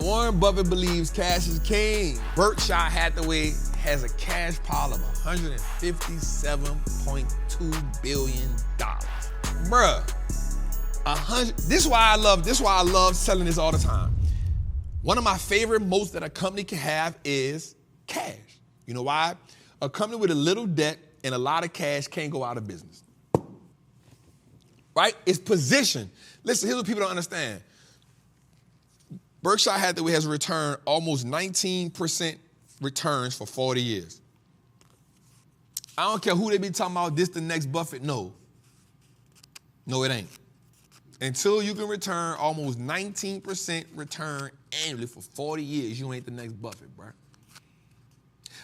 Warren Buffett believes cash is king. Berkshire Hathaway has a cash pile of $157.2 billion. Bruh, this is why I love selling this all the time. One of my favorite moats that a company can have is cash. You know why? A company with a little debt and a lot of cash can't go out of business. Right? It's position. Listen, here's what people don't understand. Berkshire Hathaway has returned almost 19% returns for 40 years. I don't care who they be talking about, this the next Buffett. No, it ain't. Until you can return almost 19% return annually for 40 years, you ain't the next Buffett, bro.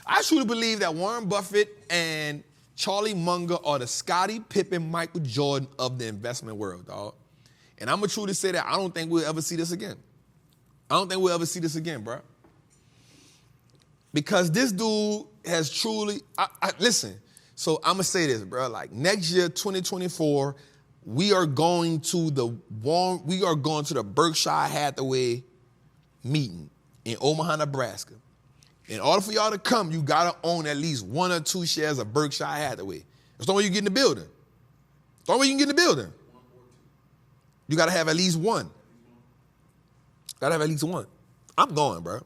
I truly believe that Warren Buffett and Charlie Munger are the Scottie Pippen, Michael Jordan of the investment world, dog. And I'm going to truly say that I don't think we'll ever see this again. Bro. Because this dude has truly, listen, so I'm going to say this, bro. Like next year, 2024, we are going to the Berkshire Hathaway meeting in Omaha, Nebraska. In order for y'all to come, you got to own at least 1 or 2 shares of Berkshire Hathaway. That's the only way you get in the building. You got to have at least one. I'm going, bro.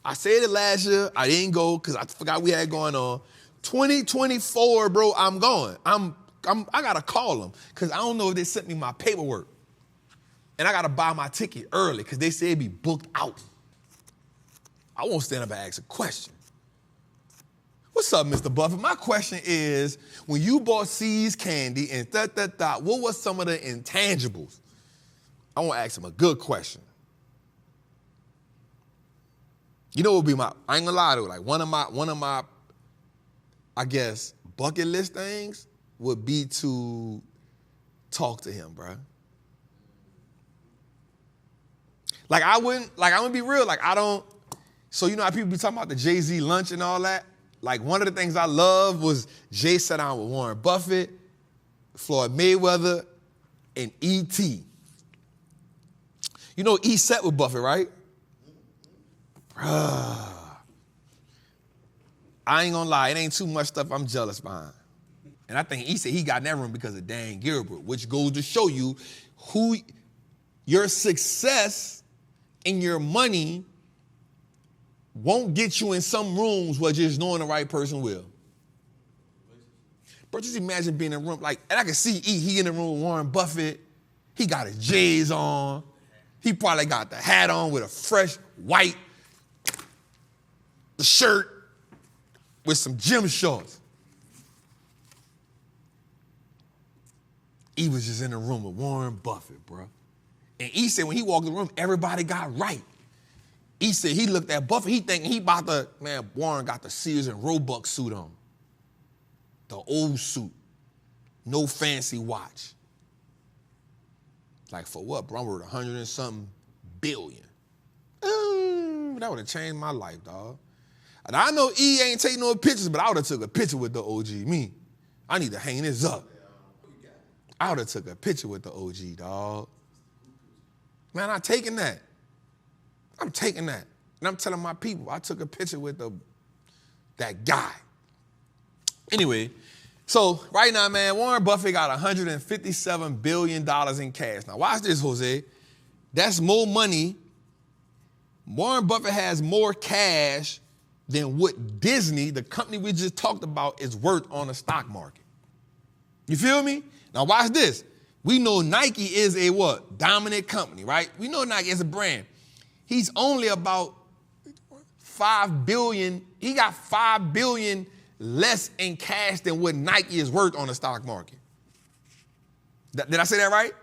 I said it last year. I didn't go because I forgot we had going on. 2024, bro, I'm going. I got to call them because I don't know if they sent me my paperwork. And I got to buy my ticket early because they said it'd be booked out. I won't stand up and ask a question. What's up, Mr. Buffett? My question is, when you bought See's Candy and what was some of the intangibles? I want to ask him a good question. You know what would be I ain't gonna lie to you, like one of my, I guess, bucket list things would be to talk to him, bro. Like I'm gonna be real, like I don't, so you know how people be talking about the Jay-Z lunch and all that? Like one of the things I love was Jay sat down with Warren Buffett, Floyd Mayweather, and E.T. You know E sat with Buffett, right? Bruh. I ain't gonna lie, it ain't too much stuff I'm jealous behind. And I think he said he got in that room because of Dan Gilbert, which goes to show you who your success and your money won't get you in some rooms where just knowing the right person will. But just imagine being in a room, like, and I can see he in the room with Warren Buffett. He got his J's on. He probably got the hat on with a fresh white shirt with some gym shorts. He was just in the room with Warren Buffett, bro. And he said when he walked in the room, everybody got right. He said he looked at Buffett, he thinking he about to, man, Warren got the Sears and Roebuck suit on. The old suit. No fancy watch. Like for what, bro? I'm worth 100 and something billion. That would have changed my life, dog. And I know E ain't taking no pictures, but I would have took a picture with the OG. Me, I need to hang this up. I would have took a picture with the OG, dog. Man, I'm taking that. And I'm telling my people, I took a picture with that guy. Anyway, so right now, man, Warren Buffett got $157 billion in cash. Now, watch this, Jose. That's more money. Warren Buffett has more cash than what Disney, the company we just talked about, is worth on the stock market. You feel me? Now, watch this. We know Nike is a what? Dominant company, right? We know Nike is a brand. He's only about $5 billion. He got $5 billion less in cash than what Nike is worth on the stock market. Did I say that right?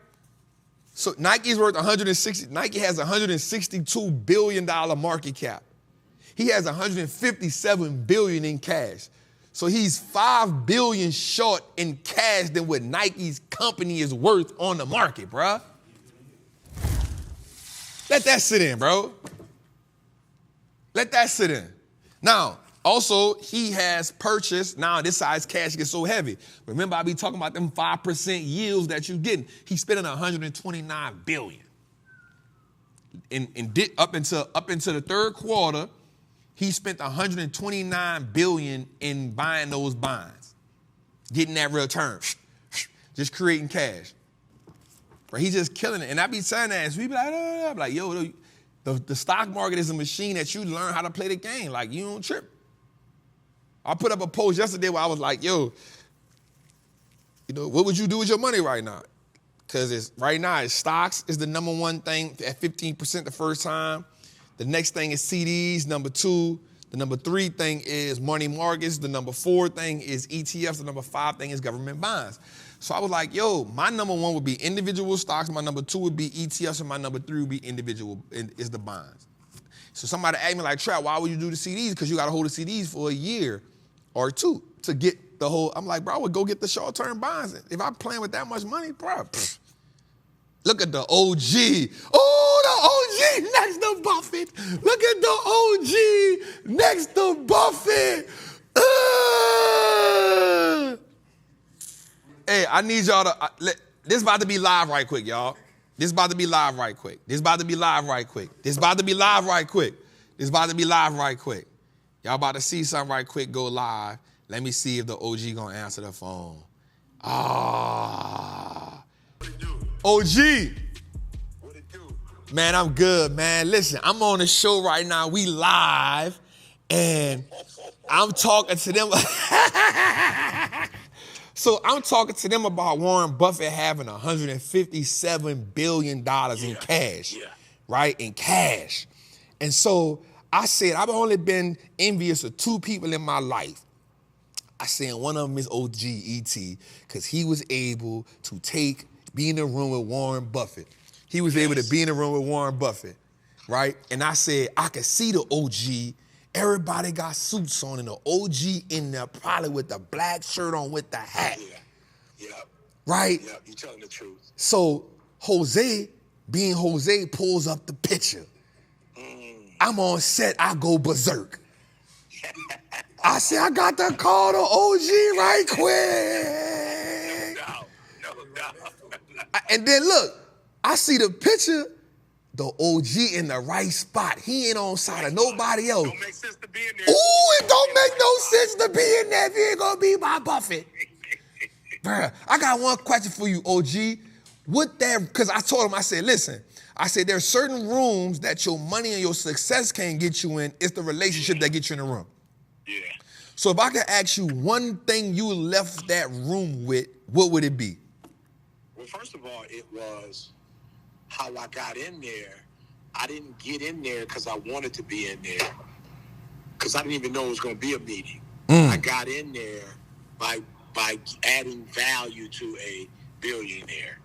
So Nike is worth Nike has $162 billion market cap. He has $157 billion in cash. So he's $5 billion short in cash than what Nike's company is worth on the market, bruh. Let that sit in, bro. Let that sit in. Now, also, he has purchased, now this size cash gets so heavy. Remember, I be talking about them 5% yields that you getting. He's spending $129 billion. up into the third quarter, he spent $129 billion in buying those bonds, getting that return, just creating cash. But he's just killing it. And I be saying that, and we be like, I'm like, yo, the stock market is a machine that you learn how to play the game. Like, you don't trip. I put up a post yesterday where I was like, yo, what would you do with your money right now? Because right now, stocks is the number one thing at 15% the first time. The next thing is CDs, number 2. The number 3 thing is money markets. The number 4 thing is ETFs. The number 5 thing is government bonds. So I was like, yo, my number 1 would be individual stocks. My number 2 would be ETFs. And my number 3 would be is the bonds. So somebody asked me like, Trap, why would you do the CDs? Because you got to hold the CDs for a year or 2 to get the whole. I'm like, bro, I would go get the short-term bonds. If I'm playing with that much money, bro, look at the OG. Oh, the OG next to Buffett. Look at the OG next to Buffett. Hey, I need y'all to, this about to be live right quick, y'all. This about to be live right quick. This about to be live right quick. This about to be live right quick. This about to be live right quick. Y'all about to see something right quick go live. Let me see if the OG gonna answer the phone. OG. What it do? Man, I'm good, man. Listen, I'm on the show right now. We live, and I'm talking to them. So I'm talking to them about Warren Buffett having $157 billion in cash, right? In cash. And so I said, I've only been envious of 2 people in my life. I said one of them is OG E.T. because he was able to be in the room with Warren Buffett. He was able to be in the room with Warren Buffett, right? And I said, I could see the OG. Everybody got suits on, and the OG in there probably with the black shirt on with the hat. Yeah. Right? Yeah, you telling the truth. So Jose, being Jose, pulls up the picture. I'm on set, I go berserk. I said, I got to call the OG right quick. No doubt. And then look, I see the picture, the OG in the right spot. He ain't on side of nobody else. Don't make sense to be in there. Ooh, it don't make no sense to be in there if you ain't gonna be by Buffett. Bruh, I got one question for you, OG. Because I told him, I said, listen, there's certain rooms that your money and your success can't get you in. It's the relationship that gets you in the room. Yeah. So if I could ask you one thing you left that room with, what would it be? Well, first of all, it was how I got in there. I didn't get in there because I wanted to be in there, because I didn't even know it was going to be a meeting. I got in there by adding value to a billionaire.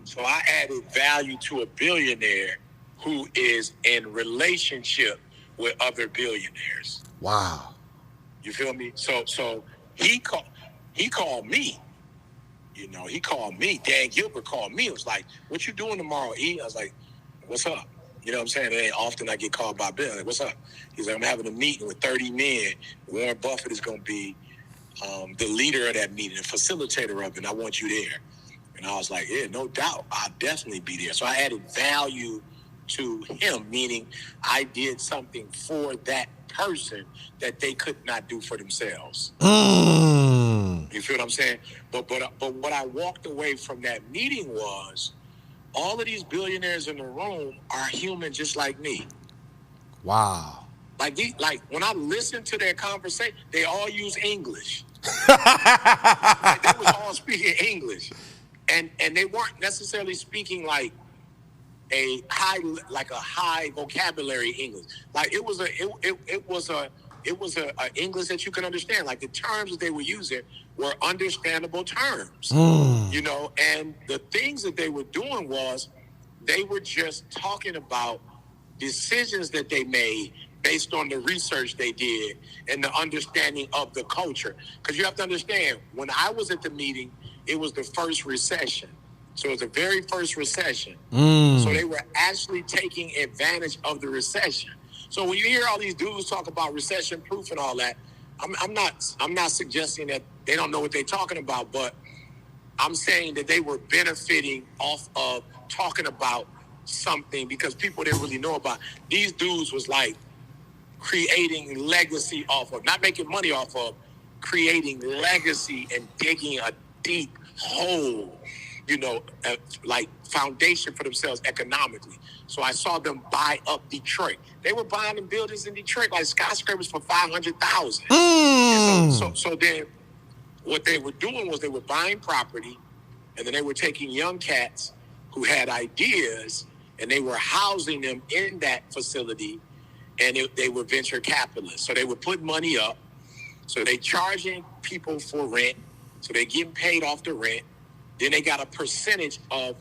So I added value to a billionaire who is in relationship with other billionaires. Wow. You feel me? So he called me. He called me. Dan Gilbert called me. It was like, what you doing tomorrow, E? I was like, what's up? You know what I'm saying? It ain't often I get called by Bill. Like, what's up? He's like, I'm having a meeting with 30 men. Warren Buffett is going to be the leader of that meeting, the facilitator of it, and I want you there. And I was like, yeah, no doubt. I'll definitely be there. So I added value to him, meaning I did something for that person that they could not do for themselves. You feel what I'm saying? But what I walked away from that meeting was, all of these billionaires in the room are human just like me. Wow. Like when I listen to their conversation, they all use English. They was all speaking English. And they weren't necessarily speaking like a high vocabulary English. Like it was a English that you can understand. Like the terms that they were using were understandable terms. And the things that they were doing was they were just talking about decisions that they made based on the research they did and the understanding of the culture. Because you have to understand, when I was at the meeting, it was the first recession. So it was the very first recession. So they were actually taking advantage of the recession. So when you hear all these dudes talk about recession proof and all that, I'm not suggesting that they don't know what they're talking about, but I'm saying that they were benefiting off of talking about something because people didn't really know about. These dudes was like creating legacy off of, not making money off of, creating legacy and digging a deep hole, like foundation for themselves economically. So I saw them buy up Detroit. They were buying them buildings in Detroit like skyscrapers for $500,000. So then what they were doing was they were buying property, and then they were taking young cats who had ideas, and they were housing them in that facility, and they were venture capitalists. So they would put money up. So they charging people for rent. So they getting paid off the rent. Then they got a percentage of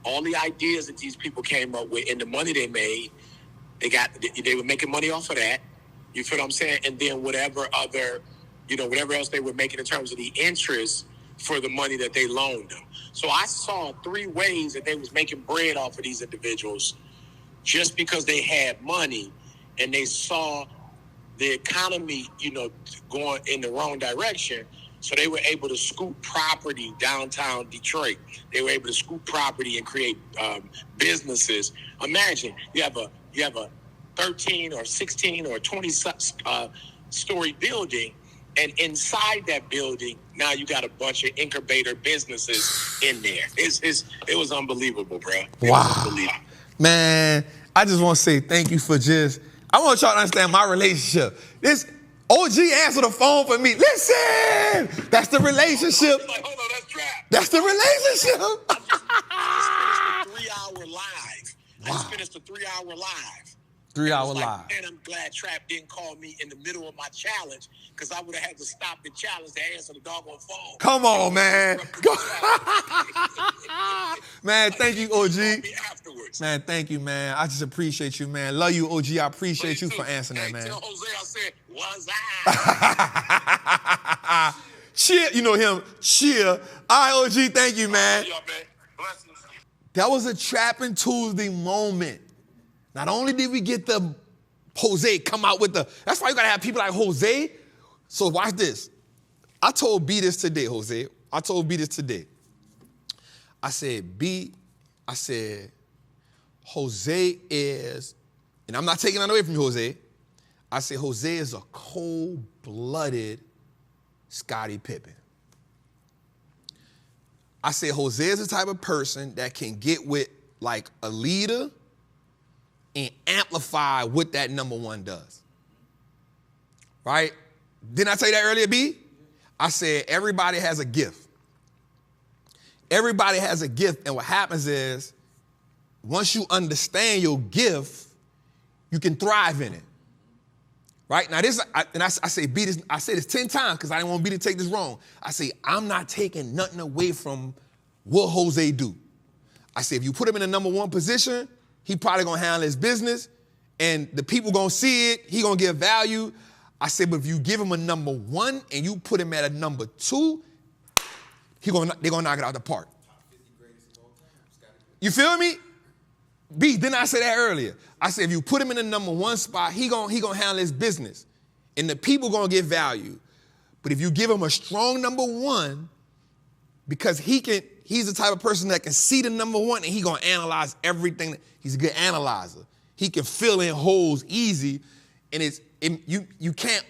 all the ideas that these people came up with and the money they made. They were making money off of that. You feel what I'm saying? And then whatever else they were making in terms of the interest for the money that they loaned them. So I saw 3 ways that they was making bread off of these individuals just because they had money, and they saw the economy, going in the wrong direction. So they were able to scoop property downtown Detroit. They were able to scoop property and create businesses. Imagine you have a 13 or 16 or 20 story building, and inside that building, now you got a bunch of incubator businesses in there. It was unbelievable, bro. Wow. Man, I just want to say thank you for I want y'all to understand my relationship. This OG answered the phone for me. Listen, that's the relationship. Like, hold on, that's Trap. That's the relationship. I just finished a 3-hour live. Wow. I just finished a 3-hour live. 3-hour live. And I'm glad Trap didn't call me in the middle of my challenge, because I would have had to stop the challenge to answer the doggone phone. Come on, man. Man, thank you, OG. Man, thank you, man. I just appreciate you, man. Love you, OG. I appreciate you for answering that, man. Tell Jose I said, was I? Cheer. You know him. Cheer. All right, OG, thank you, man. Blessings. That was a Trappin' Tuesday moment. Not only did we get the Jose come out with that's why you gotta have people like Jose. So watch this. I told B this today, Jose. I said, B, Jose is, and I'm not taking that away from you, Jose. I said, Jose is a cold-blooded Scottie Pippen. I said, Jose is the type of person that can get with like a leader and amplify what that number one does. Right? Didn't I tell you that earlier, B? I said everybody has a gift. Everybody has a gift, and what happens is once you understand your gift, you can thrive in it. Right? Now I say B this, I say this 10 times because I didn't want B to take this wrong. I say I'm not taking nothing away from what Jose do. I say if you put him in the number one position, he probably gonna handle his business, and the people gonna see it. He gonna give value. I said, but if you give him a number one and you put him at a number two, they're gonna knock it out the park. You feel me? B, didn't I say that earlier? I said if you put him in the number one spot, he gonna handle his business, and the people gonna get value. But if you give him a strong number one, because he's the type of person that can see the number one and he gonna analyze everything. He's a good analyzer. He can fill in holes easy, and you can't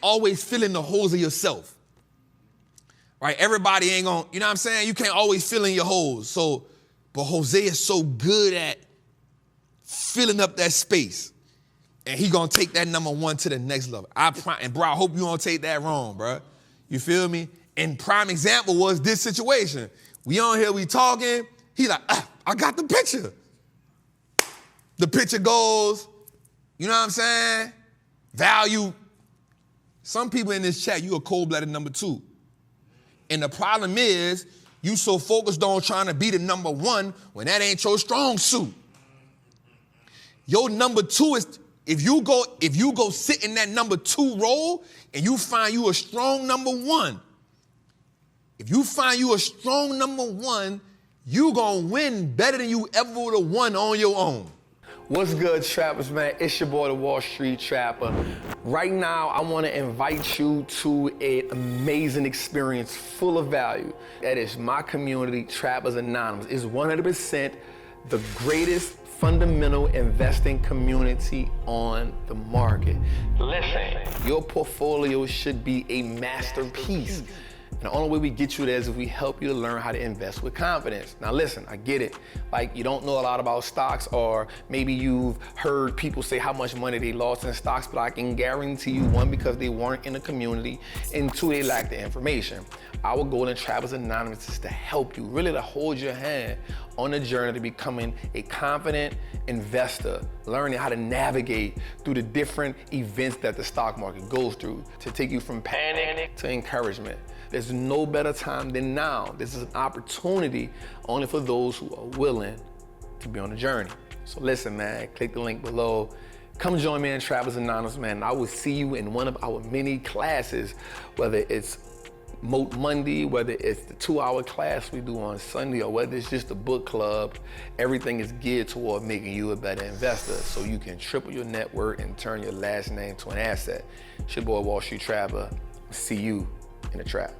always fill in the holes of yourself. Right? Everybody ain't gonna, you know what I'm saying? You can't always fill in your holes. So, but Jose is so good at filling up that space, and he gonna take that number one to the next level. And bro, I hope you don't take that wrong, bro. You feel me? And prime example was this situation. We on here, we talking. He like, I got the picture. The picture goes, you know what I'm saying? Value. Some people in this chat, you a cold-blooded number two. And the problem is, you so focused on trying to be the number one when that ain't your strong suit. Your number two is, if you go sit in that number two role and you find you a strong number one, you gonna win better than you ever would have won on your own. What's good, trappers, man? It's your boy, the Wall Street Trapper. Right now, I want to invite you to an amazing experience full of value. That is my community, Trappers Anonymous. It's 100% the greatest fundamental investing community on the market. Listen, your portfolio should be a masterpiece. And the only way we get you there is if we help you to learn how to invest with confidence. Now listen, I get it. Like, you don't know a lot about stocks, or maybe you've heard people say how much money they lost in stocks, but I can guarantee you, one, because they weren't in the community, and two, they lack the information. Our goal in Trappers Anonymous is to help you, really to hold your hand on the journey to becoming a confident investor, learning how to navigate through the different events that the stock market goes through to take you from panic to encouragement. There's no better time than now. This is an opportunity only for those who are willing to be on the journey. So listen, man, click the link below. Come join me in Trappers Anonymous, man. I will see you in one of our many classes, whether it's Moat Monday, whether it's the 2-hour class we do on Sunday, or whether it's just a book club. Everything is geared toward making you a better investor so you can triple your net worth and turn your last name to an asset. It's your boy, Wall Street Trapper. See you in the trap.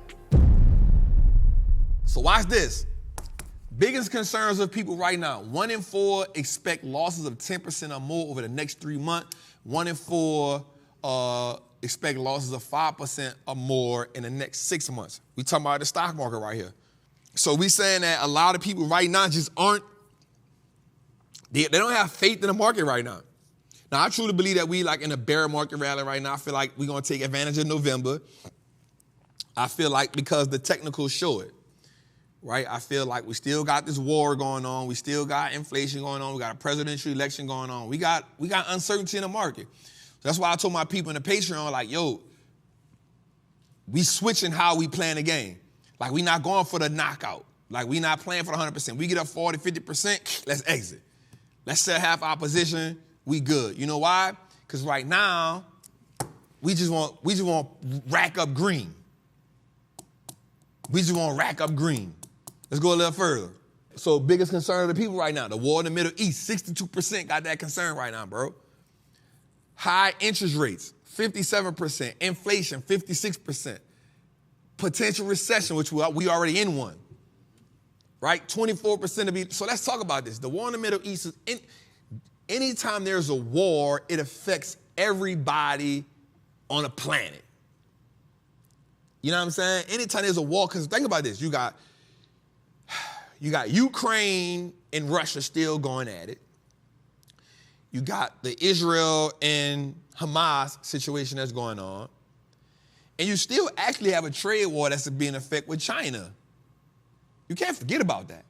So watch this. Biggest concerns of people right now. 1 in 4 expect losses of 10% or more over the next 3 months. 1 in 4 expect losses of 5% or more in the next 6 months. We talking about the stock market right here. So we saying that a lot of people right now just aren't, they don't have faith in the market right now. Now, I truly believe that we like in a bear market rally right now. I feel like we're going to take advantage of November. I feel like because the technicals show it, right? I feel like we still got this war going on. We still got inflation going on. We got a presidential election going on. We got uncertainty in the market. So that's why I told my people in the Patreon, like, yo, we switching how we playing the game. Like, we not going for the knockout. Like, we not playing for the 100%. We get up 40, 50%, let's exit. Let's sell half our position, we good. You know why? Because right now, we just want rack up green. We just want to rack up green. Let's go a little further. So biggest concern of the people right now, the war in the Middle East, 62% got that concern right now, bro. High interest rates, 57%. Inflation, 56%. Potential recession, which we already in one, right? 24% of people. So let's talk about this. The war in the Middle East is, anytime there's a war, it affects everybody on the planet. You know what I'm saying? Anytime there's a war, because think about this, you got Ukraine and Russia still going at it. You got the Israel and Hamas situation that's going on. And you still actually have a trade war that's being in effect with China. You can't forget about that.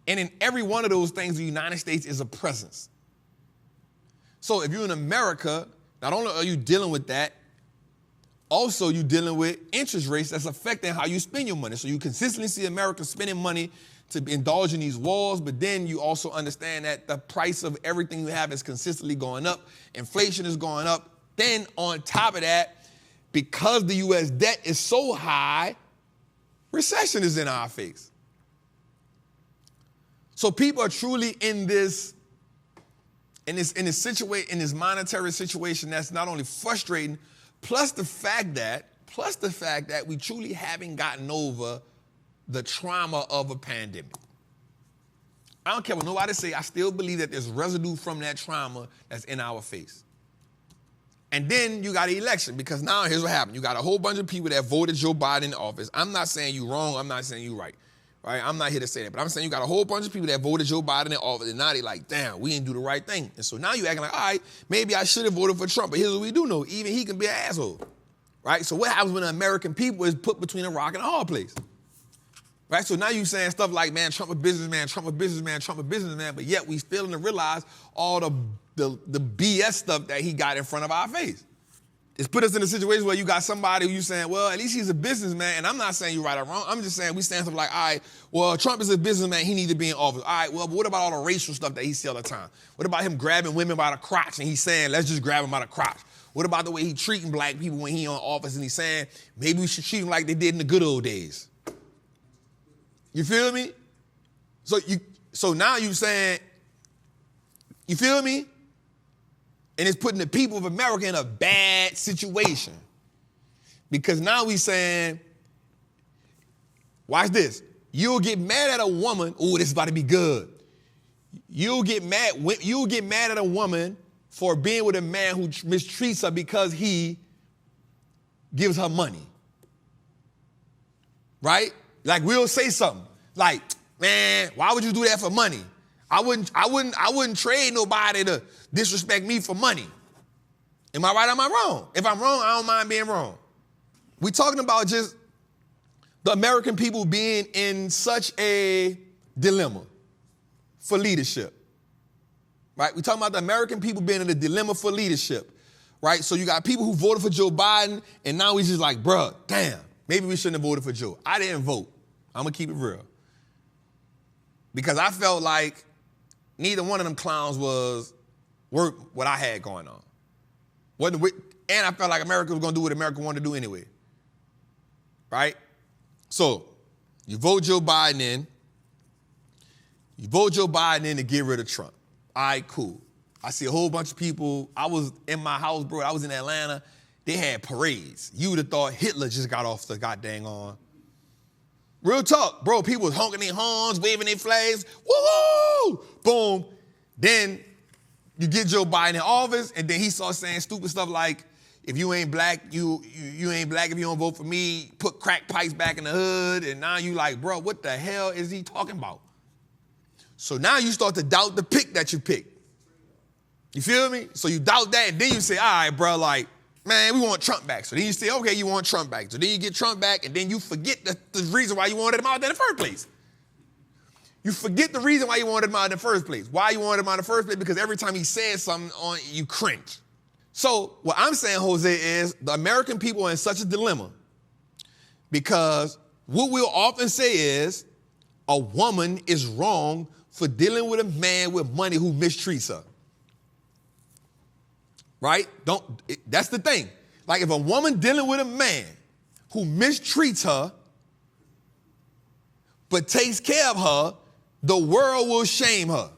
And in every one of those things, the United States is a presence. So if you're in America, not only are you dealing with that, also you're dealing with interest rates that's affecting how you spend your money. So you consistently see America spending money to indulge in these wars, but then you also understand that the price of everything you have is consistently going up. Inflation is going up. Then on top of that, because the U.S. debt is so high, recession is in our face. So people are truly in this monetary situation that's not only frustrating, plus the fact that we truly haven't gotten over the trauma of a pandemic. I don't care what nobody say, I still believe that there's residue from that trauma that's in our face. And then you got an election, because now here's what happened. You got a whole bunch of people that voted Joe Biden in office. I'm not saying you wrong, I'm not saying you right. Right? I'm not here to say that, but I'm saying you got a whole bunch of people that voted Joe Biden in office, and now they like, damn, we didn't do the right thing. And so now you acting like, all right, maybe I should have voted for Trump, but here's what we do know, even he can be an asshole. Right? So what happens when the American people is put between a rock and a hard place? Right? So now you saying stuff like, man, Trump a businessman, Trump a businessman, Trump a businessman, but yet we failing to realize all the BS stuff that he got in front of our face. It's put us in a situation where you got somebody who you saying, well, at least he's a businessman, and I'm not saying you're right or wrong. I'm just saying we stand something like, all right, well, Trump is a businessman, he needs to be in office. All right, well, but what about all the racial stuff that he sees all the time? What about him grabbing women by the crotch and he's saying, let's just grab him by the crotch? What about the way he treating black people when he in office and he's saying, maybe we should treat him like they did in the good old days? You feel me? So now you saying, you feel me? And it's putting the people of America in a bad situation. Because now we saying, watch this. You'll get mad at a woman. Oh, this is about to be good. You'll get mad at a woman for being with a man who mistreats her because he gives her money. Right? Like we'll say something like, man, why would you do that for money? I wouldn't trade nobody to disrespect me for money. Am I right or am I wrong? If I'm wrong, I don't mind being wrong. We're talking about just the American people being in such a dilemma for leadership. Right? We're talking about the American people being in a dilemma for leadership. Right? So you got people who voted for Joe Biden, and now he's just like, bruh, damn, maybe we shouldn't have voted for Joe. I didn't vote. I'm going to keep it real. Because I felt like neither one of them clowns was worth what I had going on. And I felt like America was going to do what America wanted to do anyway. Right? So, you vote Joe Biden in. You vote Joe Biden in to get rid of Trump. All right, cool. I see a whole bunch of people. I was in my house, bro. I was in Atlanta. They had parades. You would have thought Hitler just got off the goddamn on. Real talk, bro. People was honking their horns, waving their flags. Woo-hoo! Boom. Then you get Joe Biden in office, and then he starts saying stupid stuff like, if you ain't black, you ain't black if you don't vote for me. Put crack pipes back in the hood. And now you like, bro, what the hell is he talking about? So now you start to doubt the pick that you picked. You feel me? So you doubt that, and then you say, all right, bro, like, man, we want Trump back. So then you say, okay, you want Trump back. So then you get Trump back, and then you forget the reason why you wanted him out there in the first place. You forget the reason why you wanted him out in the first place. Why you wanted him out in the first place? Because every time he said something on you cringe. So what I'm saying, Jose, is the American people are in such a dilemma because what we'll often say is a woman is wrong for dealing with a man with money who mistreats her. Right? That's the thing. Like if a woman dealing with a man who mistreats her but takes care of her, the world will shame her.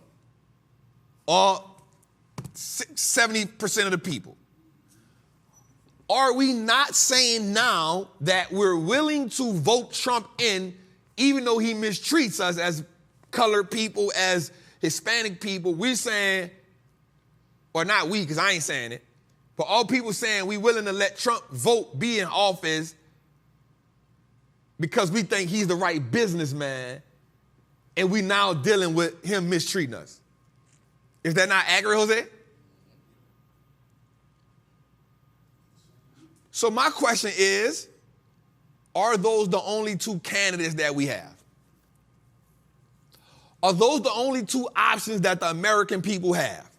Or 70% of the people. Are we not saying now that we're willing to vote Trump in even though he mistreats us as colored people, as Hispanic people? We're saying, or not we, because I ain't saying it, but all people saying we willing to let Trump be in office because we think he's the right businessman, and we now dealing with him mistreating us. Is that not accurate, Jose? So my question is, are those the only two candidates that we have? Are those the only two options that the American people have?